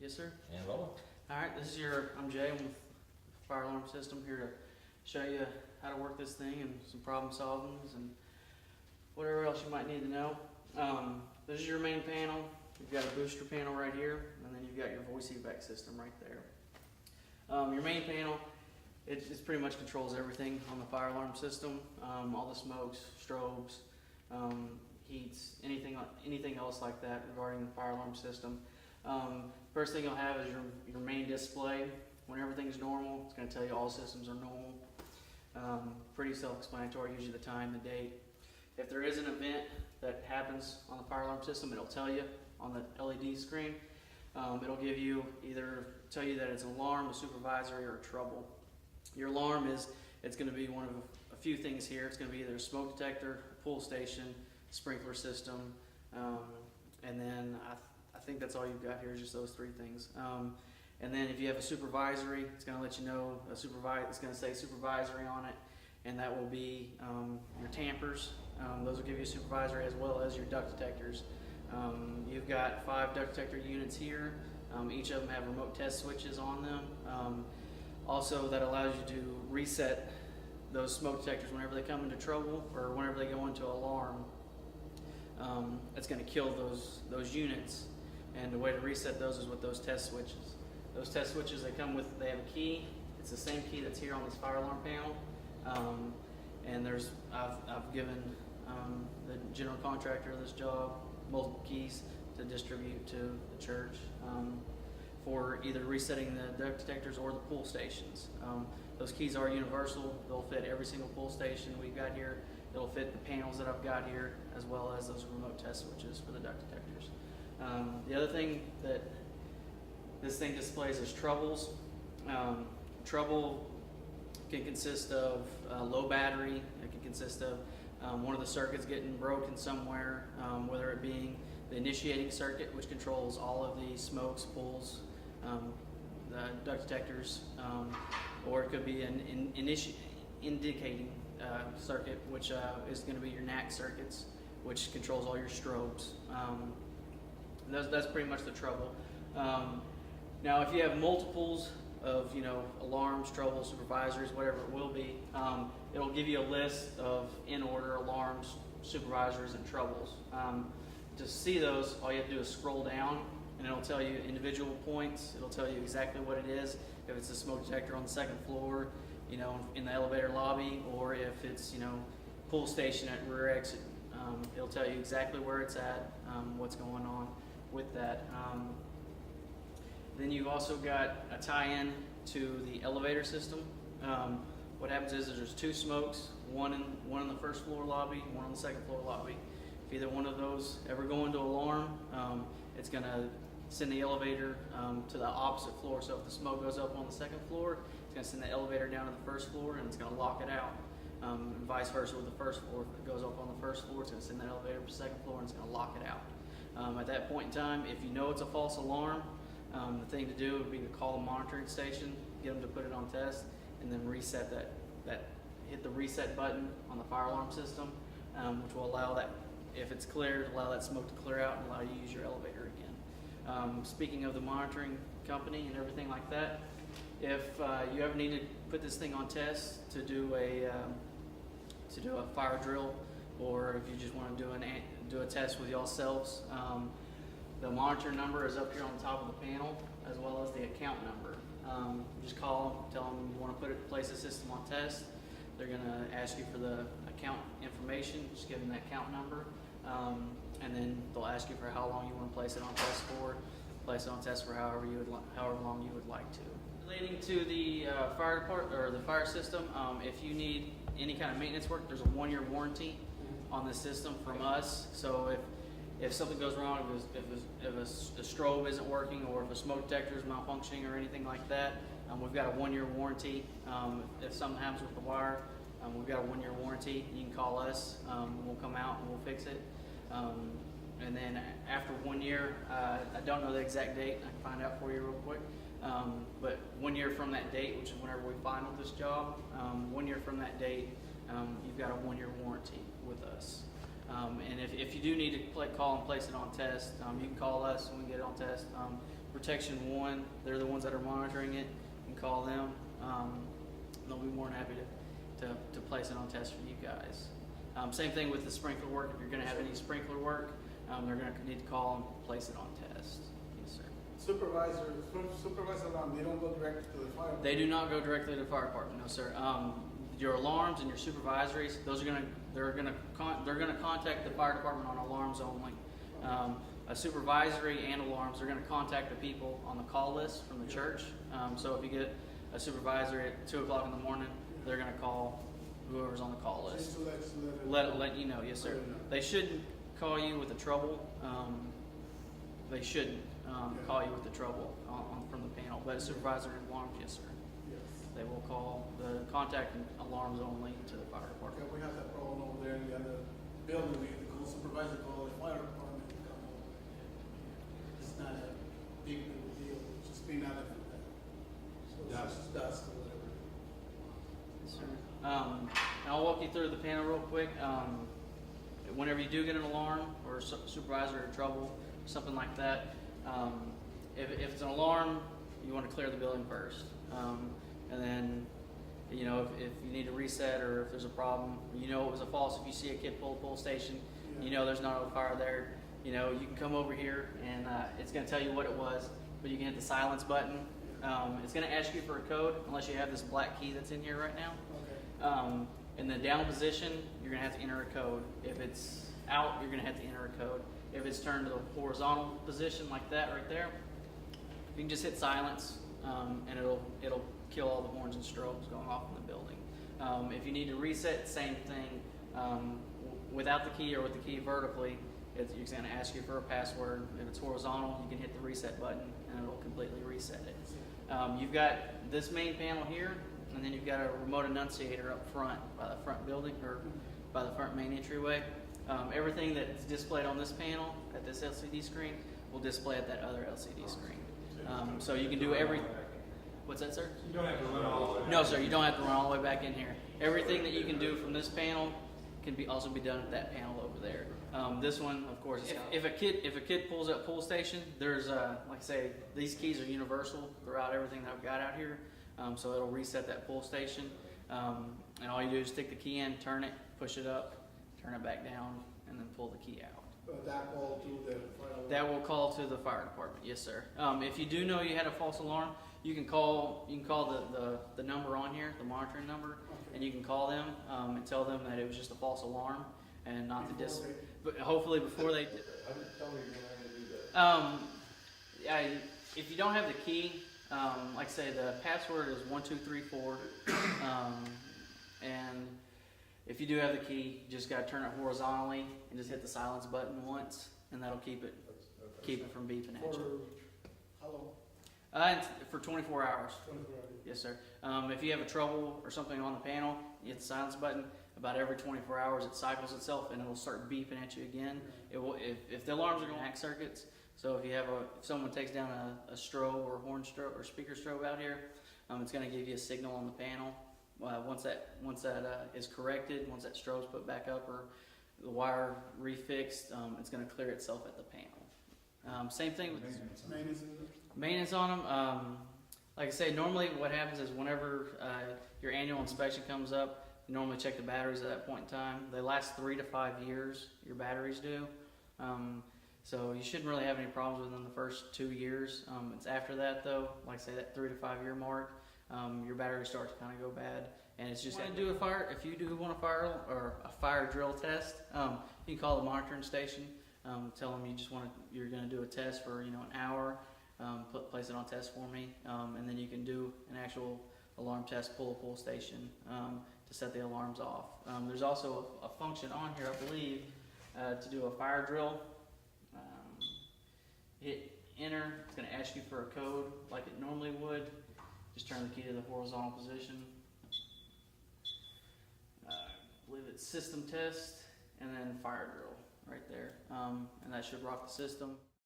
Yes, sir. And Lola. All right, I'm Jay. I'm with Fire Alarm System, here to show you how to work this thing and some problem solvings and whatever else you might need to know. This is your main panel. You've got a booster panel right here, and then you've got your voice evac system right there. Your main panel, it pretty much controls everything on the fire alarm system. All the smokes, strobes, heats, anything else like that regarding the fire alarm system. First thing you'll have is your main display. When everything's normal, it's going to tell you all systems are normal. Pretty self-explanatory, gives you the time, the date. If there is an event that happens on the fire alarm system, it'll tell you on the LED screen. It'll give you tell you that it's an alarm, a supervisory, or a trouble. Your alarm it's going to be one of a few things here. It's going to be either a smoke detector, a pull station, sprinkler system, and then I think that's all you've got here is just those three things. And then if you have a supervisory, it's going to let you know it's going to say supervisory on it, and that will be your tampers. Those will give you a supervisory as well as your duct detectors. You've got 5 duct detector units here. Each of them have remote test switches on them. Also, that allows you to reset those smoke detectors whenever they come into trouble or whenever they go into alarm. It's going to kill those units, and the way to reset those is with those test switches. Those test switches, they have a key. It's the same key that's here on this fire alarm panel. And I've given the general contractor of this job multiple keys to distribute to the church for either resetting the duct detectors or the pull stations. Those keys are universal. They'll fit every single pull station we've got here. It'll fit the panels that I've got here, as well as those remote test switches for the duct detectors. The other thing that this thing displays is troubles. Trouble can consist of low battery. It can consist of one of the circuits getting broken somewhere, whether it being the initiating circuit, which controls all of the smokes, pulls, the duct detectors, or it could be an indicating circuit, which is going to be your NAC circuits, which controls all your strobes. That's pretty much the trouble. Now, if you have multiples of alarms, troubles, supervisors, whatever it will be, it'll give you a list of in order alarms, supervisors, and troubles. To see those, all you have to do is scroll down, and it'll tell you individual points. It'll tell you exactly what it is. If it's a smoke detector on the 2nd floor, in the elevator lobby, or if it's pull station at rear exit, it'll tell you exactly where it's at, what's going on with that. Then you've also got a tie-in to the elevator system. What happens is there's 2 smokes, one in the 1st floor lobby, one on the 2nd floor lobby. If either one of those ever go into alarm, it's going to send the elevator to the opposite floor. So if the smoke goes up on the 2nd floor, it's going to send the elevator down to the 1st floor, and it's going to lock it out. And vice versa with the 1st floor. If it goes up on the 1st floor, it's going to send the elevator to the 2nd floor, and it's going to lock it out. At that point in time, if you know it's a false alarm, the thing to do would be to call the monitoring station, get them to put it on test, and then reset hit the reset button on the fire alarm system, which will allow that, if it's cleared, allow that smoke to clear out and allow you to use your elevator again. Speaking of the monitoring company and everything like that, if you ever need to put this thing on test to do a fire drill, or if you just want to do a test with yourselves, the monitor number is up here on the top of the panel, as well as the account number. Just call them, tell them you want to place the system on test. They're going to ask you for the account information. Just give them the account number, and then they'll ask you for how long you want to place it on test for. Place it on test for however long you would like to. Relating to the fire department or the fire system, if you need any kind of maintenance work, there's a 1-year warranty on the system from us. So if something goes wrong, if a strobe isn't working, or if a smoke detector is malfunctioning or anything like that, we've got a 1-year warranty. If something happens with the wire, we've got a 1-year warranty. You can call us, we'll come out and we'll fix it. And then after 1 year, I don't know the exact date, I can find out for you real quick. But 1 year from that date, which is whenever we final this job, 1 year from that date, you've got a 1-year warranty with us. And if you do need to call and place it on test, you can call us and we can get it on test. Protection 1, they're the ones that are monitoring it. You can call them. They'll be more than happy to place it on test for you guys. Same thing with the sprinkler work. If you're going to have any sprinkler work, they're going to need to call and place it on test. Yes, sir. Supervisor alarm, they don't go directly to the fire. They do not go directly to the fire department, no, sir. Your alarms and your supervisories, those are they're gonna contact the fire department on alarms only. A supervisory and alarms, they're gonna contact the people on the call list from the church. So if you get a supervisor at 2 o'clock in the morning, they're gonna call whoever's on the call list. Let you know, yes, sir. They shouldn't call you with the trouble. They shouldn't call you with the trouble from the panel, but a supervisor and alarms, yes, sir. They will call the contact alarms only to the fire department. Okay, we have that problem over there in the other building. We have to call supervisor, call the fire department to come over. It's not a big deal. It's just being out of that. So it's just dust or whatever. Yes, sir. And I'll walk you through the panel real quick. Whenever you do get an alarm or a supervisor in trouble, something like that, if it's an alarm, you want to clear the building first. And then, you know, if you need to reset or if there's a problem, you know it was a false. If you see a kid pull a pull station, you know there's not a fire there. You know, you can come over here and it's going to tell you what it was, but you can hit the silence button. It's going to ask you for a code unless you have this black key that's in here right now. In the down position, you're going to have to enter a code. If it's out, you're going to have to enter a code. If it's turned to the horizontal position like that right there, you can just hit silence and it'll kill all the horns and strobes going off in the building. If you need to reset, same thing. Without the key or with the key vertically, it's going to ask you for a password. If it's horizontal, you can hit the reset button and it'll completely reset it. You've got this main panel here, and then you've got a remote annunciator up front by the front building or by the front main entryway. Everything that's displayed on this panel at this LCD screen will display at that other LCD screen. So you can do what's that, sir? You don't have to run all the way. No, sir, you don't have to run all the way back in here. Everything that you can do from this panel can also be done at that panel over there. This one, of course, if a kid pulls up pull station, there's like I say, these keys are universal throughout everything that I've got out here. So it'll reset that pull station, and all you do is stick the key in, turn it, push it up, turn it back down, and then pull the key out. That call to the fire. That will call to the fire department, yes, sir. If you do know you had a false alarm, you can call the number on here, the monitoring number, and you can call them and tell them that it was just a false alarm and not the but hopefully before they. Tell me when I'm going to do that. If you don't have the key, like I say, the password is 1234, and if you do have the key, you just got to turn it horizontally and just hit the silence button once, and that'll keep it from beeping at you. How long? For 24 hours. 24 hours. Yes, sir. If you have a trouble or something on the panel, you hit the silence button. About every 24 hours, it cycles itself and it'll start beeping at you again. It will, if the alarms are going to hack circuits, so if someone takes down a strobe or horn strobe or speaker strobe out here, it's going to give you a signal on the panel. Once that is corrected, once that strobe's put back up or the wire refixed, it's going to clear itself at the panel. Same thing with maintenance on them. Like I say, normally what happens is whenever your annual inspection comes up, you normally check the batteries at that point in time. They last 3 to 5 years, your batteries do. So you shouldn't really have any problems within the first 2 years. It's after that though, like I say, that 3 to 5 year mark, your battery starts to kind of go bad. And it's just if you do want a fire drill test, you can call the monitoring station, tell them you're going to do a test for an hour, place it on test for me, and then you can do an actual alarm test, pull a pull station to set the alarms off. There's also a function on here, I believe, to do a fire drill. Hit enter. It's going to ask you for a code like it normally would. Just turn the key to the horizontal position. I believe it's system test and then fire drill right there, and that should rock the system.